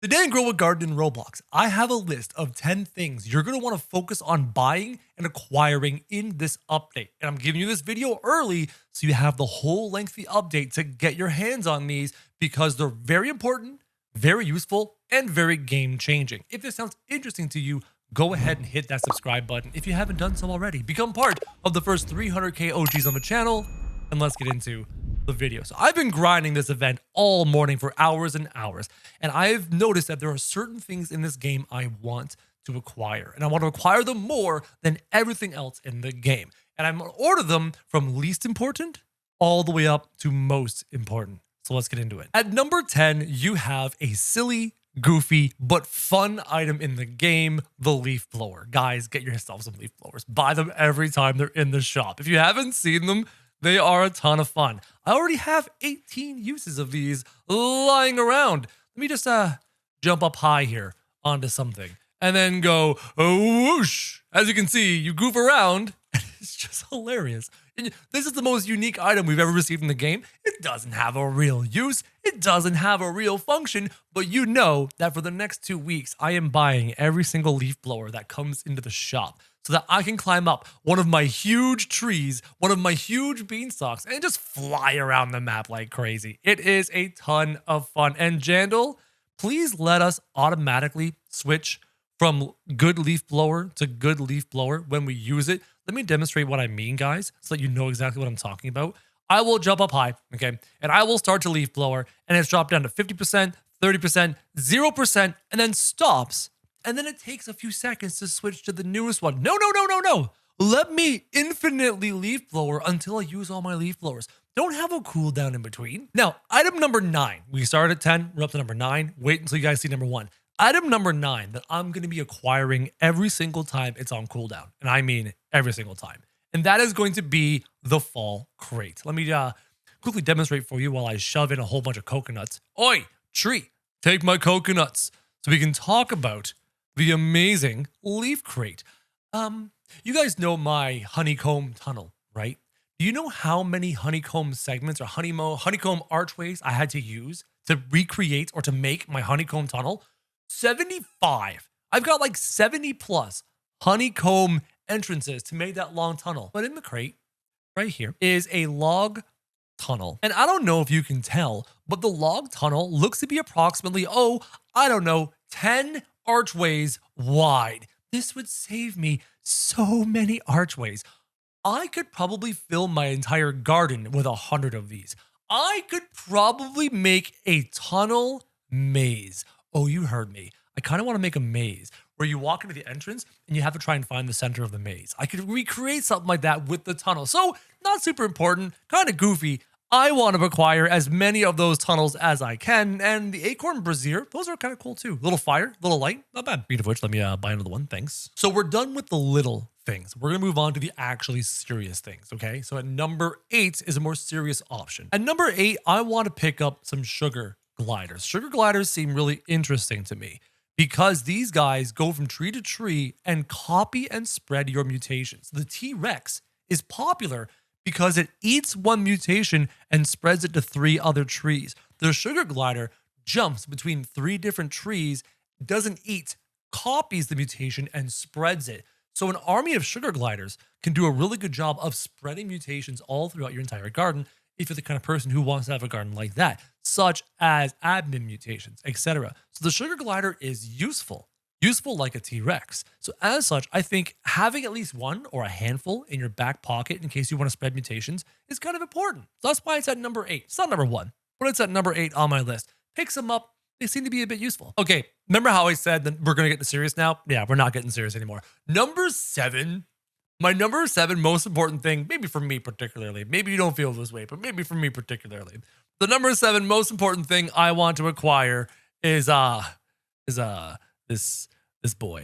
Today in Grow a Garden in Roblox, I have a list of 10 things you're going to want to focus on buying and acquiring in this update. And I'm giving you this video early so you have the whole lengthy update to get your hands on these because they're very important, very useful, and very game changing. If this sounds interesting to you, go ahead and hit that subscribe button if you haven't done so already. Become part of the first 300k OGs on the channel, and let's get into the video. So I've been grinding this event all morning for hours and hours, and I've noticed that there are certain things in this game I want to acquire, and I want to acquire them more than everything else in the game. And I'm going to order them from least important all the way up to most important. So let's get into it. At number 10, you have a silly, goofy, but fun item in the game, the leaf blower. Guys, get yourself some leaf blowers. Buy them every time they're in the shop. If you haven't seen them, they are a ton of fun. I already have 18 uses of these lying around. Let me just jump up high here onto something and then go whoosh. As you can see, you goof around and it's just hilarious. And this is the most unique item we've ever received in the game. It doesn't have a real use. It doesn't have a real function, but you know that for the next 2 weeks, I am buying every single leaf blower that comes into the shop so that I can climb up one of my huge trees, one of my huge beanstalks, and just fly around the map like crazy. It is a ton of fun. And Jandal, please let us automatically switch from good leaf blower to good leaf blower when we use it. Let me demonstrate what I mean, guys, so that you know exactly what I'm talking about. I will jump up high, okay, and I will start to leaf blower, and it's dropped down to 50%, 30%, 0%, and then stops. And then it takes a few seconds to switch to the newest one. No. Let me infinitely leaf blower until I use all my leaf blowers. Don't have a cooldown in between. Now, item number 9. We started at 10, we're up to number 9. Wait until you guys see number 1. Item number 9 that I'm going to be acquiring every single time it's on cooldown. And I mean every single time. And that is going to be the fall crate. Let me quickly demonstrate for you while I shove in a whole bunch of coconuts. Oi, tree, take my coconuts. So we can talk about the amazing leaf crate. You guys know my honeycomb tunnel, right? Do you know how many honeycomb segments or honeycomb archways I had to use to recreate or to make my honeycomb tunnel? 75. I've got like 70 plus honeycomb entrances to make that long tunnel. But in the crate right here is a log tunnel. And I don't know if you can tell, but the log tunnel looks to be approximately, 10 archways wide. This would save me so many archways. I could probably fill my entire garden with 100 of these. I could probably make a tunnel maze. Oh, you heard me. I kind of want to make a maze where you walk into the entrance and you have to try and find the center of the maze. I could recreate something like that with the tunnel. So not super important, kind of goofy. I want to acquire as many of those tunnels as I can. And the acorn brazier, those are kind of cool too. Little fire, little light, not bad. Speaking of which, let me buy another one, thanks. So we're done with the little things. We're going to move on to the actually serious things, okay? So at number 8 is a more serious option. At number 8, I want to pick up some sugar gliders. Sugar gliders seem really interesting to me because these guys go from tree to tree and copy and spread your mutations. The T-Rex is popular because it eats one mutation and spreads it to 3 other trees. The sugar glider jumps between 3 different trees, doesn't eat, copies the mutation and spreads it. So an army of sugar gliders can do a really good job of spreading mutations all throughout your entire garden if you're the kind of person who wants to have a garden like that, such as admin mutations, etc. So the sugar glider is useful like a T-Rex. So as such, I think having at least one or a handful in your back pocket in case you want to spread mutations is kind of important. So that's why it's at number 8. It's not number 1, but it's at number 8 on my list. Pick some up. They seem to be a bit useful. Okay, remember how I said that we're going to get serious now? Yeah, we're not getting serious anymore. Number 7. My number 7 most important thing, maybe for me particularly, maybe you don't feel this way, but maybe for me particularly, the number 7 most important thing I want to acquire is this boy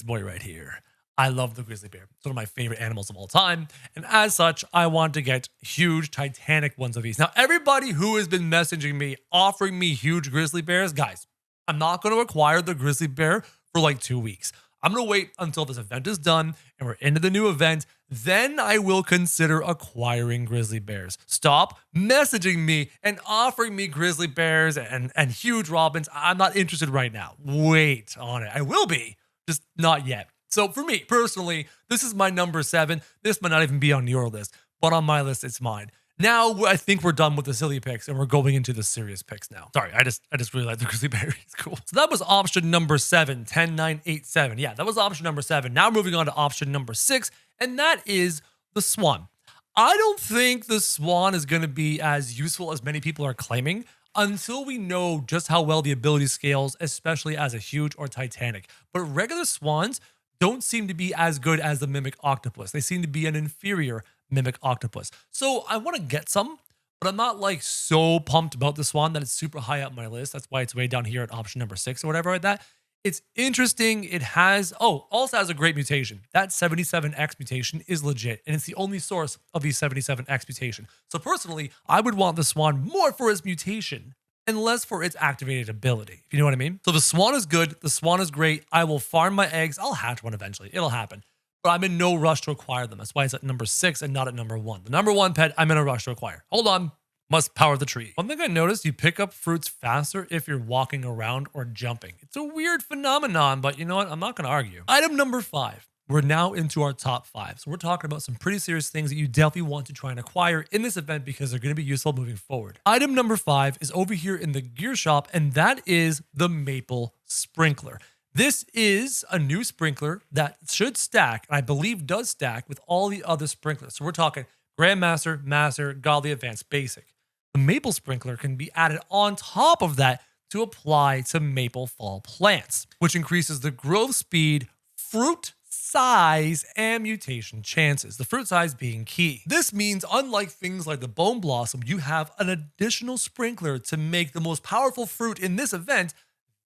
right here. I love the grizzly bear. It's one of my favorite animals of all time. And as such, I want to get huge titanic ones of these. Now, everybody who has been messaging me, offering me huge grizzly bears, guys, I'm not going to acquire the grizzly bear for like 2 weeks. I'm going to wait until this event is done and we're into the new event. Then I will consider acquiring grizzly bears. Stop messaging me and offering me grizzly bears and huge robins. I'm not interested right now. Wait on it. I will be, just not yet. So for me personally, this is my number 7. This might not even be on your list, but on my list, it's mine. Now I think we're done with the silly picks and we're going into the serious picks now. Sorry, I just really like the grizzly bear. It's cool. So that was option number 7, 10, 9, 8, 7. Yeah, that was option number 7. Now moving on to option number 6, and that is the swan. I don't think the swan is going to be as useful as many people are claiming until we know just how well the ability scales, especially as a huge or titanic. But regular swans don't seem to be as good as the mimic octopus. They seem to be an inferior mimic octopus. So I want to get some, but I'm not like so pumped about the swan that it's super high up my list. That's why it's way down here at option number 6 or whatever like that. It's interesting. It has, also has a great mutation. That 77X mutation is legit, and it's the only source of the 77X mutation. So personally, I would want the swan more for its mutation and less for its activated ability, if you know what I mean. So the swan is good. The swan is great. I will farm my eggs. I'll hatch one eventually. It'll happen. But I'm in no rush to acquire them. That's why it's at number 6 and not at number 1. The number 1 pet, I'm in a rush to acquire. Hold on. Must power the tree. One thing I noticed, you pick up fruits faster if you're walking around or jumping. It's a weird phenomenon, but you know what? I'm not going to argue. Item number 5. We're now into our top 5. So we're talking about some pretty serious things that you definitely want to try and acquire in this event because they're going to be useful moving forward. Item number 5 is over here in the gear shop, and that is the maple sprinkler. This is a new sprinkler that should stack, and I believe does stack with all the other sprinklers. So we're talking Grandmaster, Master, Godly Advanced, Basic. The maple sprinkler can be added on top of that to apply to maple fall plants, which increases the growth speed, fruit size, and mutation chances, the fruit size being key. This means unlike things like the bone blossom, you have an additional sprinkler to make the most powerful fruit in this event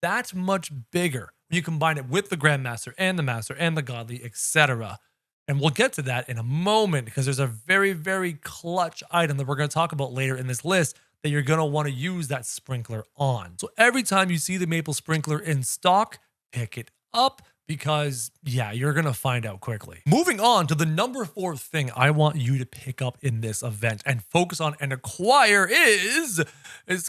that much bigger when you combine it with the Grandmaster and the Master and the Godly, etc. And we'll get to that in a moment because there's a very, very clutch item that we're going to talk about later in this list that you're going to want to use that sprinkler on. So every time you see the maple sprinkler in stock, pick it up because, yeah, you're going to find out quickly. Moving on to the number 4 thing I want you to pick up in this event and focus on and acquire is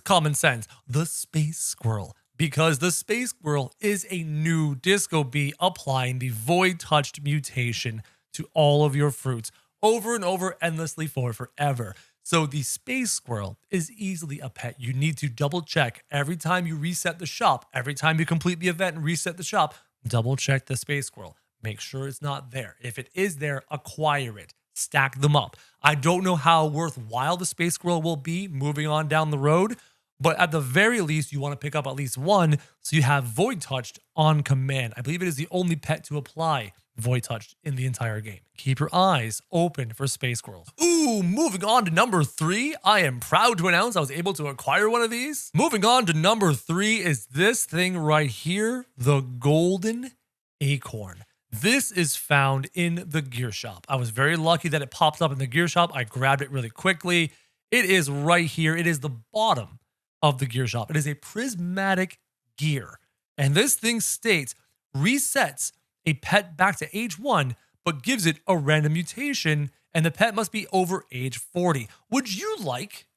common sense, the space squirrel. Because the space squirrel is a new disco bee applying the void touched mutation to all of your fruits over and over endlessly for forever. So the space squirrel is easily a pet you need to double check every time you reset the shop. Every time you complete the event and reset the shop, double check the space squirrel. Make sure it's not there. If it is there, acquire it. Stack them up. I don't know how worthwhile the space squirrel will be moving on down the road, but at the very least, you want to pick up at least one so you have Void Touched on command. I believe it is the only pet to apply Void Touched in the entire game. Keep your eyes open for space squirrels. Ooh, moving on to number 3. I am proud to announce I was able to acquire one of these. Moving on to number 3 is this thing right here, the golden acorn. This is found in the gear shop. I was very lucky that it popped up in the gear shop. I grabbed it really quickly. It is right here. It is the bottom of the gear shop. It is a prismatic gear. And this thing states resets a pet back to age 1, but gives it a random mutation, and the pet must be over age 40. Would you like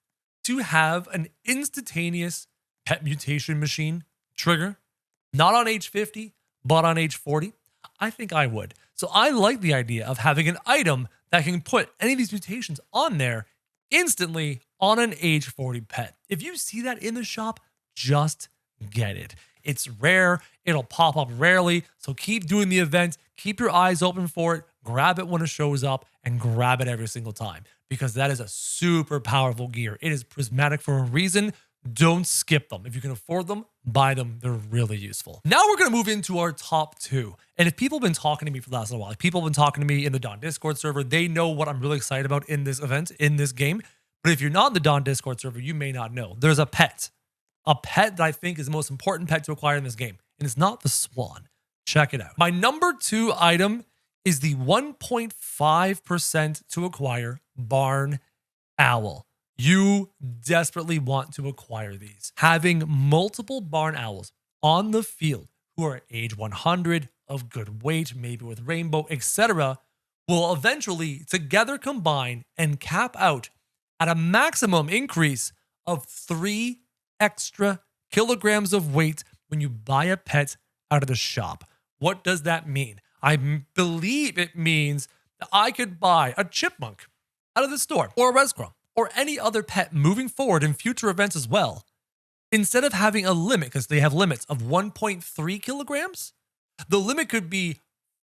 to have an instantaneous pet mutation machine trigger? Not on age 50, but on age 40? I think I would. So I like the idea of having an item that can put any of these mutations on there instantly on an age 40 pet. If you see that in the shop, just get it. It's rare. It'll pop up rarely. So keep doing the event. Keep your eyes open for it. Grab it when it shows up and grab it every single time because that is a super powerful gear. It is prismatic for a reason. Don't skip them. If you can afford them, buy them. They're really useful. Now we're going to move into our top 2. And if people have been talking to me for the last little while, like people have been talking to me in the Dawn Discord server, they know what I'm really excited about in this event, in this game. But if you're not in the Dawn Discord server, you may not know. There's a pet that I think is the most important pet to acquire in this game. And it's not the swan. Check it out. My number 2 item is the 1.5% to acquire barn owl. You desperately want to acquire these. Having multiple barn owls on the field who are age 100, of good weight, maybe with rainbow, etc., will eventually together combine and cap out at a maximum increase of 3 extra kilograms of weight when you buy a pet out of the shop. What does that mean? I believe it means that I could buy a chipmunk out of the store, or a rescrum, or any other pet moving forward in future events as well. Instead of having a limit, because they have limits of 1.3 kilograms, the limit could be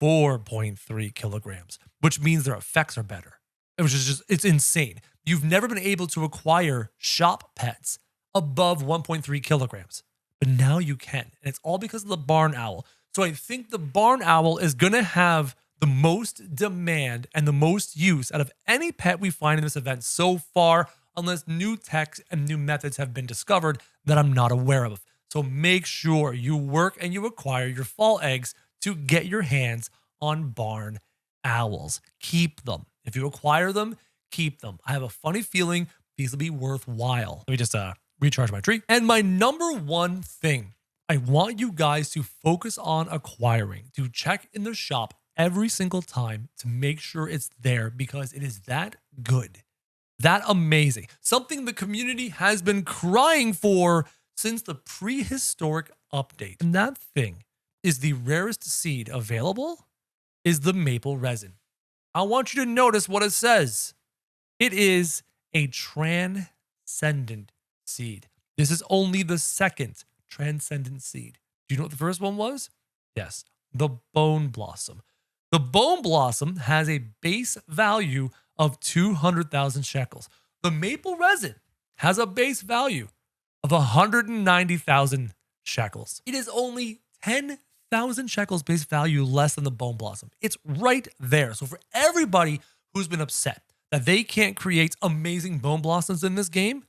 4.3 kilograms, which means their effects are better. Which is just, it's insane. You've never been able to acquire shop pets above 1.3 kilograms, but now you can. And it's all because of the barn owl. So I think the barn owl is going to have the most demand and the most use out of any pet we find in this event so far, unless new techs and new methods have been discovered that I'm not aware of. So make sure you work and you acquire your fall eggs to get your hands on barn owls. Keep them. If you acquire them, keep them. I have a funny feeling these will be worthwhile. Let me just recharge my tree. And my number one thing I want you guys to focus on acquiring, to check in the shop every single time to make sure it's there, because it is that good, that amazing. Something the community has been crying for since the prehistoric update. And that thing is the rarest seed available is the maple resin. I want you to notice what it says. It is a transcendent seed. This is only the second transcendent seed. Do you know what the first one was? Yes, the bone blossom. The bone blossom has a base value of 200,000 shekels. The maple resin has a base value of 190,000 shekels. It is only 10,000 shekels base value less than the bone blossom. It's right there. So for everybody who's been upset that they can't create amazing bone blossoms in this game,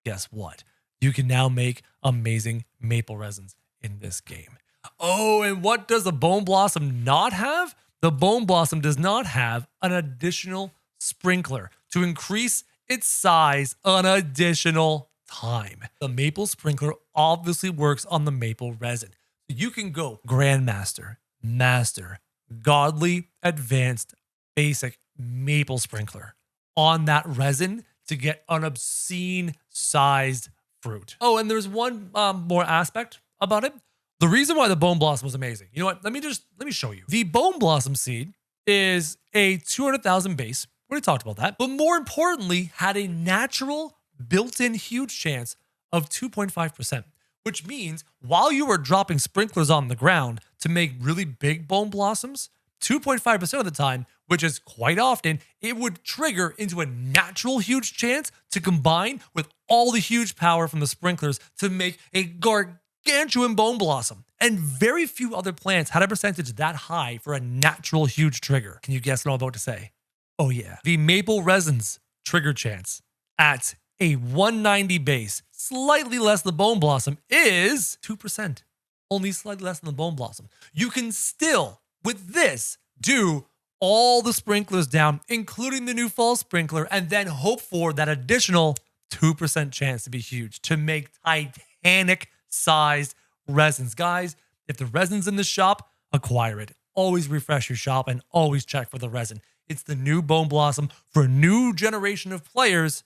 guess what? You can now make amazing maple resins in this game. Oh, and what does the bone blossom not have? The bone blossom does not have an additional sprinkler to increase its size an additional time. The maple sprinkler obviously works on the maple resin. You can go Grandmaster, Master, Godly, Advanced, Basic, Maple Sprinkler on that resin to get an obscene sized fruit. Oh, and there's one more aspect about it. The reason why the bone blossom was amazing. You know what? Let me show you. The bone blossom seed is a 200,000 base. We already talked about that. But more importantly, had a natural built-in huge chance of 2.5%, which means while you were dropping sprinklers on the ground to make really big bone blossoms, 2.5% of the time, which is quite often, it would trigger into a natural huge chance to combine with all the huge power from the sprinklers to make a gargantuan bone blossom. And very few other plants had a percentage that high for a natural huge trigger. Can you guess what I'm about to say? Oh yeah. The maple resin's trigger chance at a 190 base, slightly less than the bone blossom, is 2%. Only slightly less than the bone blossom. You can still, with this, do all the sprinklers down, including the new fall sprinkler, and then hope for that additional 2% chance to be huge to make titanic sized resins. Guys, if the resin's in the shop, acquire it. Always refresh your shop and always check for the resin. It's the new bone blossom for a new generation of players.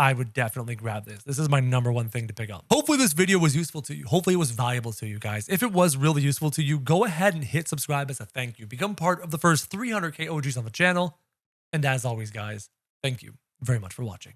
I would definitely grab this. This is my number one thing to pick up. Hopefully this video was useful to you. Hopefully it was valuable to you guys. If it was really useful to you, go ahead and hit subscribe as a thank you. Become part of the first 300K OGs on the channel. And as always, guys, thank you very much for watching.